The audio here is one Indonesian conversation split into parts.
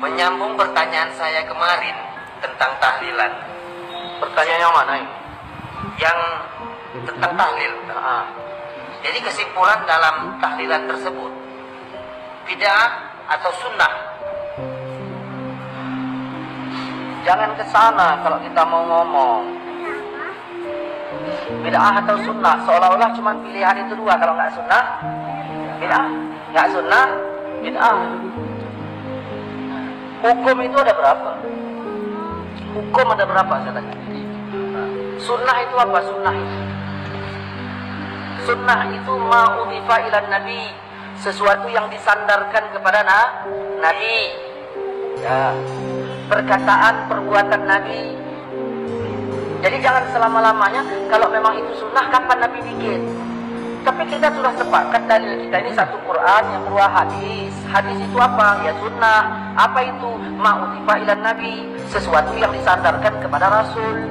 Menyambung pertanyaan saya kemarin tentang tahlilan. Pertanyaan yang mana ini? Yang tentang tahlil. Jadi kesimpulan dalam tahlilan tersebut, bid'ah atau sunnah? Jangan ke sana kalau kita mau ngomong. Bid'ah atau sunnah, seolah-olah cuma pilihan itu dua. Kalau nggak sunnah, bid'ah. Nggak sunnah, bid'ah. Hukum itu ada berapa? Hukum ada berapa saya tanya? Sunnah itu apa? Sunnah itu ma'udhifa ilan nabi, sesuatu yang disandarkan kepada nabi. Ya. Perkataan, perbuatan nabi. Jadi jangan selama-lamanya kalau memang itu sunnah, kapan nabi bikin? Tapi kita sudah sepakat dalil kita ini satu Quran, yang kedua hadis. Hadis itu apa? Ya sunnah. Apa itu? Ma'udhifa ilan nabi, sesuatu yang disandarkan kepada Rasul.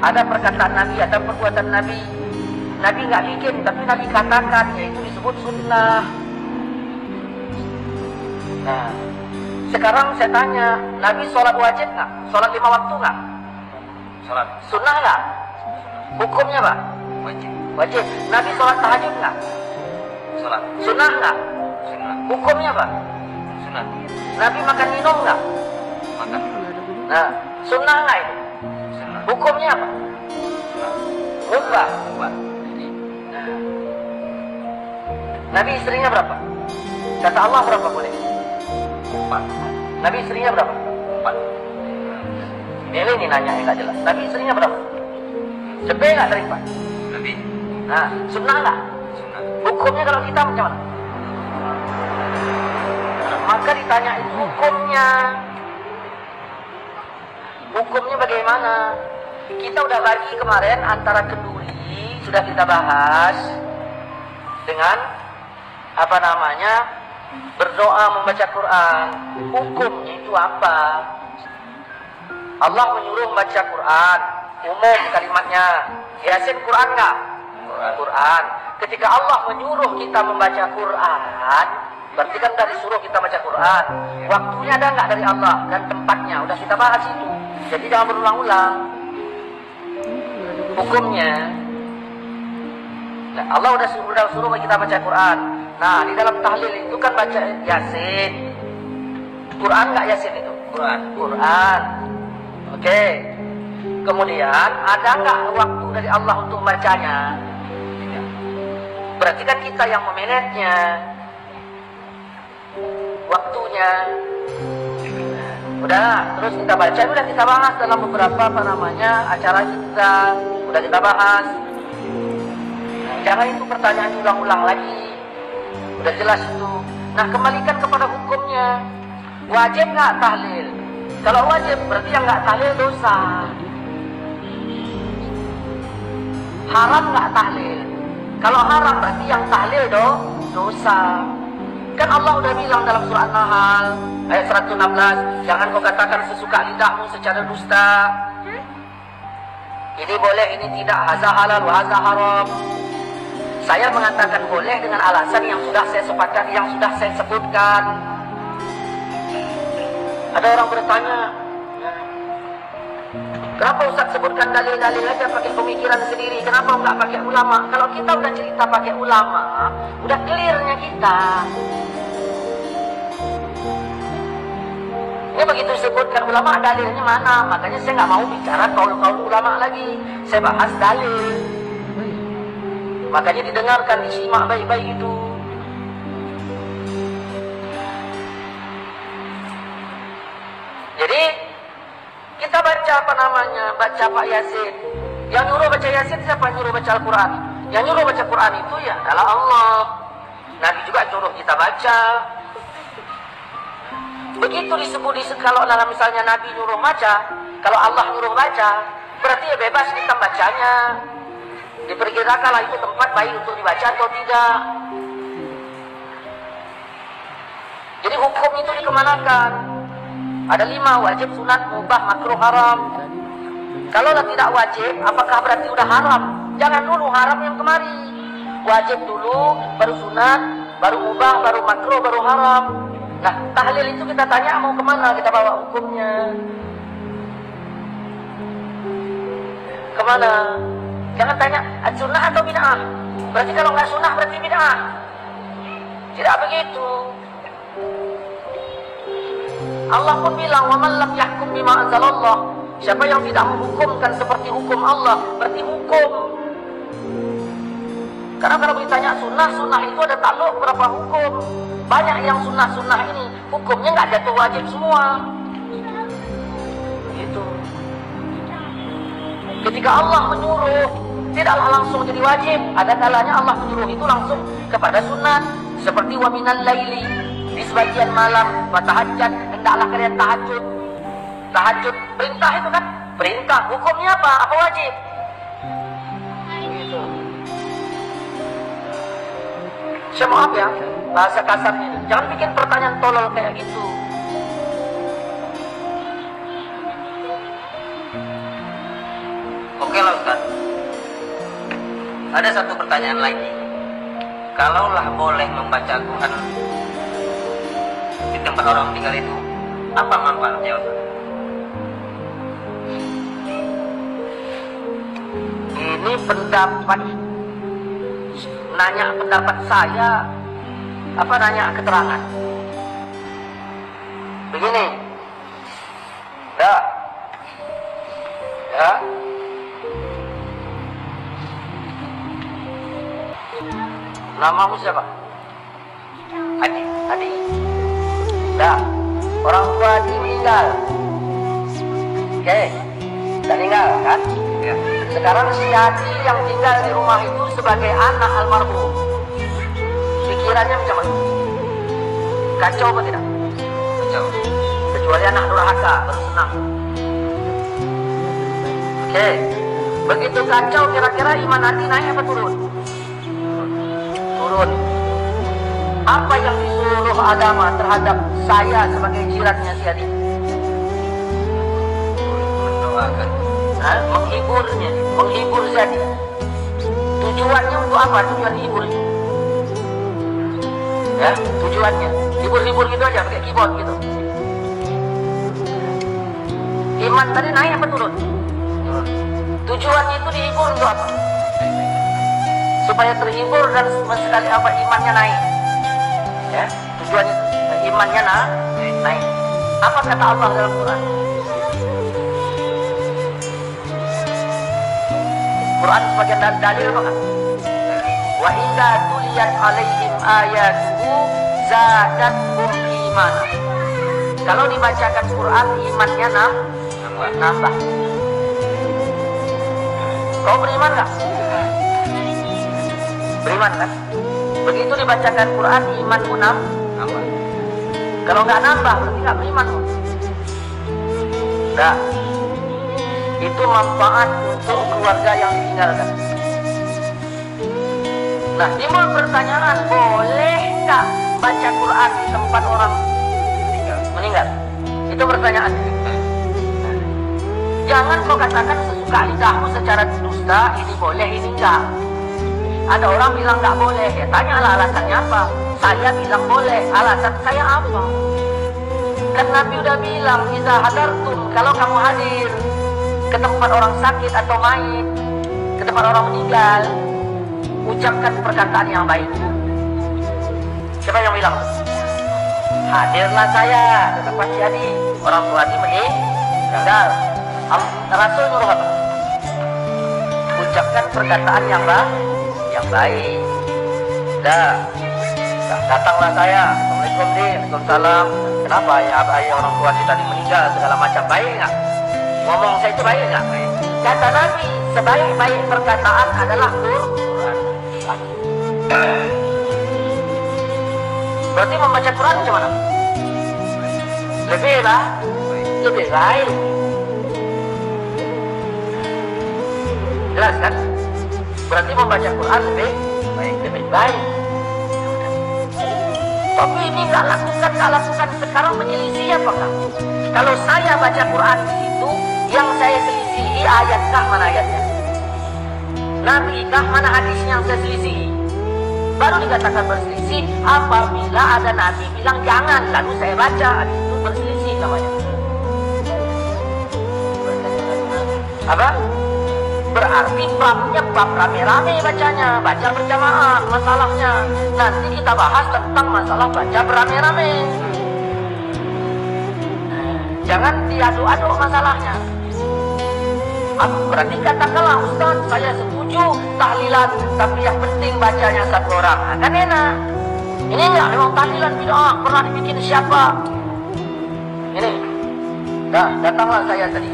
Ada perkataan nabi, ada perbuatan nabi. Nabi nggak bikin, tapi nabi katakan, yaitu disebut sunnah. Nah, sekarang saya tanya, nabi sholat wajib nggak? Sholat 5 waktu nggak? Sholat Sunnah nggak? Hukumnya apa? wajib. Wajib. Nabi sholat tahajud nggak? Sholat Sunnah nggak? sunnah. Hukumnya apa? Sunnah. Nabi makan minum nggak? Makan Nah, sunnah nggak itu? sunnah. Hukumnya apa? Sunnah. Mubah. Buat. Nabi istrinya berapa? Kata Allah berapa boleh? 4. Nabi istrinya berapa? 4. Ini nanya yang nggak jelas. Nabi istrinya berapa? Lebih nggak dari 4? Lebih. Nah, sunnah nggak? Sunnah. Hukumnya kalau kita macam mana? Maka ditanya itu hukumnya. Hukumnya bagaimana? Kita udah bagi kemarin antara kenduri, sudah kita bahas, dengan apa namanya, berdoa membaca Quran. Hukumnya itu apa? Allah menyuruh membaca Quran, umum kalimatnya. Yasin Quran nggak? Quran. Ketika Allah menyuruh kita membaca Quran, berarti kan dari suruh kita baca Quran. Waktunya ada nggak dari Allah dan tempatnya? Udah kita bahas itu. Jadi jangan berulang-ulang. Hukumnya, nah, Allah udah suruh kita baca Quran. Nah, di dalam tahlil itu kan baca Yasin. Quran nggak Yasin itu? Quran. Oke. Kemudian ada nggak waktu dari Allah untuk membacanya? Berarti kan kita yang memanagenya. Waktunya. Udah, terus kita baca, udah kita bahas dalam beberapa acara kita. Udah kita bahas. Nah, jangan itu pertanyaan diulang-ulang lagi. Udah jelas itu. Nah, kembalikan kepada hukumnya. Wajib nggak tahlil? Kalau wajib, berarti yang nggak tahlil dosa. Haram nggak tahlil? Kalau haram, berarti yang tahlil dosa. Kan Allah udah bilang dalam surah An-Nahl ayat 116, jangan kau katakan sesuka lidahmu secara dusta. Ini boleh, ini tidak, haza halal, haza haram. Saya mengatakan boleh dengan alasan yang sudah saya sepakati, yang sudah saya sebutkan. Ada orang bertanya, kenapa Ustaz sebutkan dalil-dalil aja pakai pemikiran sendiri? Kenapa nggak pakai ulama? Kalau kita udah cerita pakai ulama, udah clearnya kita. Ini begitu disebutkan ulama, dalilnya mana? Makanya saya nggak mau bicara kaul-kaul ulama lagi. Saya bahas dalil. Makanya didengarkan, disimak baik-baik itu. Jadi kita baca baca Pak Yasin. Yang nyuruh baca Yasin siapa? Nyuruh baca Al-Quran. Yang nyuruh baca Quran itu ya adalah Allah. Nabi juga nyuruh kita baca. Begitu disebut kalau misalnya Nabi nyuruh baca, kalau Allah nyuruh baca, berarti ya bebas kita bacanya. Diperkirakanlah itu tempat baik untuk dibaca atau tidak. Jadi hukum itu dikemanakan? Ada 5, wajib, sunat, mubah, makruh, haram. Kalau tidak wajib, apakah berarti udah haram? Jangan dulu haram yang kemari. Wajib dulu, baru sunat, baru mubah, baru makruh, baru haram. Nah, tahlil itu kita tanya mau kemana, kita bawa hukumnya. Kemana? Jangan tanya sunnah atau bid'ah. Berarti kalau nggak sunnah berarti bid'ah. Tidak begitu. Allah pun bilang, "Wa man lam yahkum bima anzalallah." Siapa yang tidak menghukumkan seperti hukum Allah, berarti hukum. Karena kalau ditanya sunnah itu ada takluk berapa hukum. Banyak yang sunnah ini hukumnya nggak jatuh wajib semua. Gitu. Ketika Allah menyuruh, tidaklah langsung jadi wajib. Ada kalanya Allah menyuruh itu langsung kepada sunnah. Seperti wa minal laili, di sebagian malam, wa tahajjud, hendaklah kalian tahajud. Tahajud perintah itu kan? Perintah. Hukumnya apa? Apa wajib? Gitu. Saya maaf ya, bahasa kasarnya. Jangan bikin pertanyaan tolol kayak gitu. Oke lah Ustaz. Ada satu pertanyaan lagi. Kalaulah boleh membaca Quran di tempat orang meninggal itu, apa manfaatnya Ustaz? Ini pendapat, nanya pendapat saya, apa nanya keterangan? Begini, ya. Namamu siapa? Adi. Dah. Orang tua Adi meninggal. Oke. Dan meninggal kan? Ya. Sekarang si Adi yang tinggal di rumah itu sebagai anak almarhum. Pikirannya macam mana? Kacau apa tidak? Kacau. Kecuali anak durhaka baru senang. Oke. Begitu kacau, kira-kira iman Adi naik apa turun? Turun. Apa yang disuruh agama terhadap saya sebagai jirannya si Adi? Mendoakan. Menghiburnya, menghibur si Adi. Tujuannya untuk apa? Tujuan hibur itu. Ya, tujuannya hibur-hibur gitu aja, pakai keyboard gitu. Iman tadi naik apa turun? Tujuannya itu dihibur untuk apa? Supaya terhibur dan sekali apa imannya naik. Ya, tujuannya imannya naik. Apa kata Allah dalam Quran? Quran sebagai dalil apa kan? Wa idza tuliyat alaihim ayatuhu zadatuhum imana. Kalau dibacakan Quran imannya nambah. Kau beriman enggak? Beriman kan? Begitu dibacakan Quran imanmu nambah. Kalau nggak nambah berarti nggak beriman. Nah, itu manfaat untuk keluarga yang ditinggalkan. Nah, timbul pertanyaan, boleh nggak baca Quran di tempat orang meninggal? Itu pertanyaannya. Jangan kau katakan sesuka lidahmu secara dusta, ini boleh, ini enggak. Ada orang bilang nggak boleh, ya tanyalah alasannya apa. Saya bilang boleh, alasan saya apa? Kan Nabi udah bilang, iza hadartum, kalau kamu hadir ke tempat orang sakit atau mayit, ke tempat orang meninggal, ucapkan perkataan yang baik. Siapa yang bilang? Hadirlah saya ke tempat si Adi, orang tua Adi meninggal. Rasul nyuruh apa? Ucapkan perkataan yang baik. Datanglah saya. Assalamualaikum di. Waalaikumsalam. Kenapa ayah orang tua kita meninggal segala macam, baik nggak? Ngomong saya itu baik nggak? Kata Nabi, sebaik-baik perkataan adalah Quran. Berarti membaca Quran gimana? Lebih baik. Jelas kan? Berarti membaca Quran lebih baik. Tapi ini nggak lakukan sekarang menyelisih apakah? Kalau saya baca Quran di situ, yang saya selisihi ayatkah mana ayatnya? Nabi kah mana hadisnya yang saya selisihi? Baru dikatakan berselisih apabila ada nabi bilang jangan, lalu saya baca, itu berselisih namanya. Apa? Berarti babnya bab rame-rame bacanya, baca berjamaah masalahnya. Nanti kita bahas tentang masalah baca berame-rame. Jangan diaduk-aduk masalahnya. Berarti katakanlah Ustaz, saya setuju tahlilan, tapi yang penting bacanya satu orang. Kan enak. Ini enggak, memang tahlilan bid'ah, pernah dibikin siapa? Ini. Datanglah saya tadi.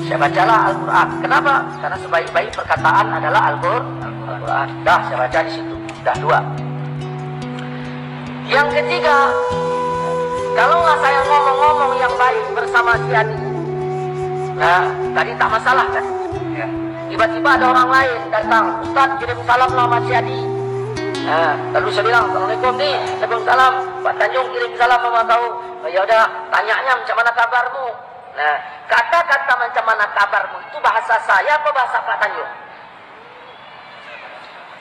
Saya bacalah Al-Quran. Kenapa? Karena sebaik-baik perkataan adalah Al-Quran. Dah, saya baca di situ. Dah 2. Yang ketiga, kalaulah saya ngomong-ngomong yang baik bersama si Adi, nah, tadi tak masalah kan? Ya. Tiba-tiba ada orang lain datang, Ustaz kirim salam lah Mas Adi. Nah, lalu saya bilang, Assalamualaikum nih, Waalaikumsalam, Pak Tanjung kirim salam sama kau. Oh, ya udah, tanyanya macam mana kabarmu? Nah, kata-kata macam mana kabarmu itu bahasa saya apa bahasa Pak Tanjung?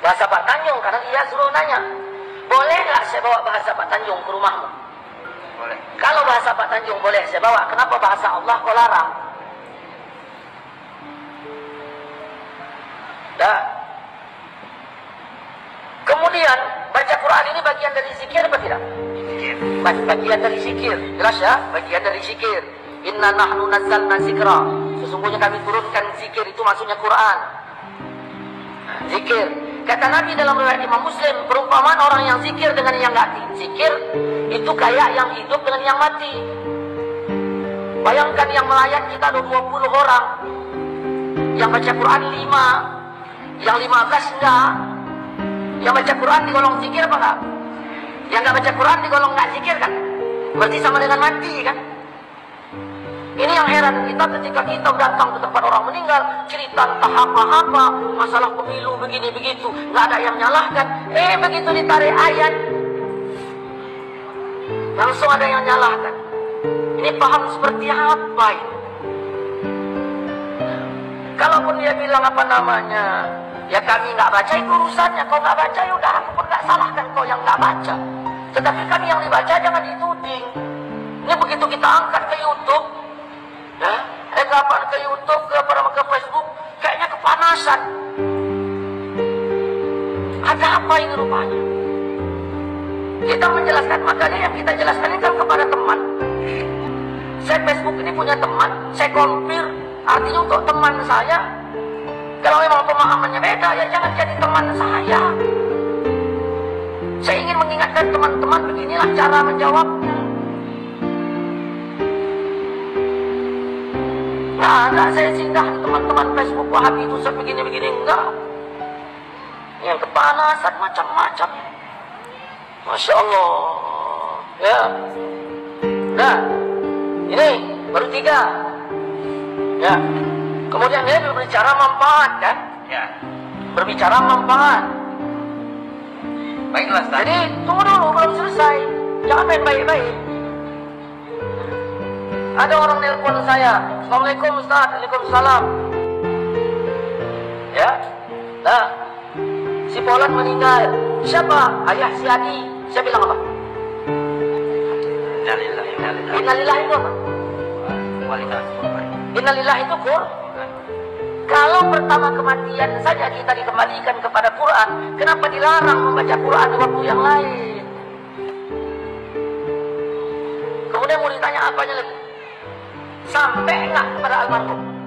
Bahasa Pak Tanjung, karena dia suruh nanya. Boleh nggak saya bawa bahasa Pak Tanjung ke rumahmu? Boleh. Kalau bahasa Pak Tanjung boleh saya bawa, kenapa bahasa Allah kau larang? Dah. Kemudian baca Quran ini bagian dari zikir apa tidak? Zikir. Bagian dari zikir, jelas ya? Bagian dari zikir. Inna nahnu nazzalna zikra. Sesungguhnya kami turunkan zikir, itu maksudnya Quran. Zikir. Kata Nabi dalam riwayat Imam Muslim, perumpamaan orang yang zikir dengan yang nggak zikir itu kayak yang hidup dengan yang mati. Bayangkan yang melayat kita ada 20 orang, yang baca Quran 5, yang 15 enggak. Yang baca Quran digolong zikir apa enggak? Yang nggak baca Quran digolong nggak zikir kan? Berarti sama dengan mati kan? Ini yang heran kita ketika kita datang ke tempat orang meninggal, cerita entah apa-apa, masalah pemilu begini begitu, nggak ada yang nyalahkan. Begitu ditarik ayat, langsung ada yang nyalahkan. Ini paham seperti apa ini? Kalaupun dia bilang apa namanya, ya kami nggak baca itu urusannya. Kau nggak baca, ya udah aku pun nggak salahkan kau yang nggak baca. Tetapi kami yang dibaca jangan dituding. Ini begitu kita angkat ke YouTube, kapan ke YouTube, ke Facebook, kayaknya kepanasan. Ada apa ini rupanya? Kita menjelaskan, makanya yang kita jelaskan ini kan kepada teman. Saya Facebook ini punya teman, saya kompir, artinya untuk teman saya. Kalau memang pemahamannya beda, ya jangan jadi teman saya. Saya ingin mengingatkan teman-teman, beginilah cara menjawabnya. Nah, saya singgah teman-teman Facebook Wahabi itu begini-begini, enggak. Yang kepanasan macam-macam. Masya Allah. Ya. Nah, ini baru 3. Ya. Kemudian dia berbicara manfaat kan? Ya. Berbicara manfaat. Baiklah, Ustaz. Jadi tunggu dulu, belum selesai. Jangan main baik-baik. Ada orang nelpon saya, Assalamualaikum Ustaz, Waalaikumsalam. Ya, nah, si Polan meninggal. Siapa? Ayah si Adi. Saya bilang apa? Innalillahi wa inna ilaihi raji'un. Innalillahi itu apa? Innalillahi itu Quran. Kalau pertama kematian saja kita dikembalikan kepada Quran, kenapa dilarang membaca Quran di waktu yang lain? Kemudian mau ditanya apanya lagi? Sampai enggak kepada almarhum?